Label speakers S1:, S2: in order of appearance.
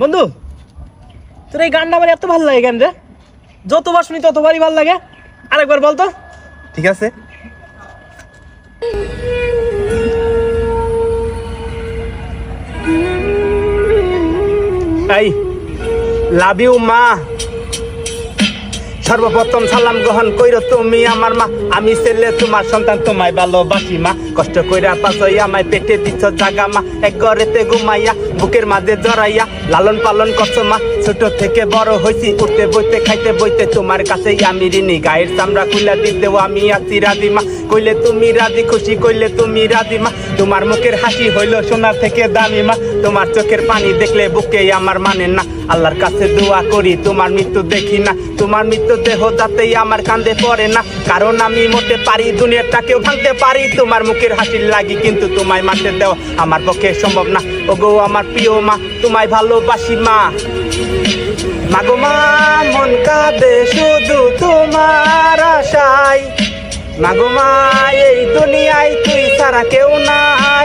S1: বন্ধু, তোর এই গানটা আমার এত ভালো লাগে কেন রে? যতবার শুনি ততবারই ভালো লাগে। আরেকবার বলতো।
S2: ঠিক আছে।
S1: এই লাভ ইউ মা। সর্বপ্রথম সালাম গ্রহণ কইরো তুমি আমার মা। আমি ছেলে তোমার সন্তান, তোমায় ভালোবাসি মা। কষ্ট কইরা পাছই আমায় পেটে দিচ্ছ জাগা মা। এক ঘরেতে ঘুমাইয়া বুকের মাঝে জড়াইয়া লালন পালন করছো মা। ছোট থেকে বড় হইছি, উঠতে বইতে খাইতে বইতে তোমার কাছেই আমি ঋণী। গায়ের চামড়া খুলে দিতেও আমি আছি রাজি মা। কইলে তুমি রাজি খুশি, কইলে তুমি রাজি মা। তোমার মুখের হাসি হইল সোনার থেকে দামি মা। তোমার চোখের পানি দেখলে বুকে আমার মানে না। আল্লাহর কাছে দোয়া করি তোমার মৃত্যু দেখি না। তোমার মৃত্যু দেহ যাতেই আমার কান্দে পড়ে না। কারণ আমি মরতে পারি, দুনিয়াটাকেও ভাঙতে পারি। তোমার মুখের হাসির লাগি, কিন্তু তোমায় মারতে দেওয়া আমার পক্ষে সম্ভব না। ওগো আমার প্রিয় মা, তোমায় ভালোবাসি মা। মাগো মা, মন কাঁদে শুধু তোমার আশায়। মাগো মা, এই দুনিয়ায় তুই ছাড়া কেউ নাই।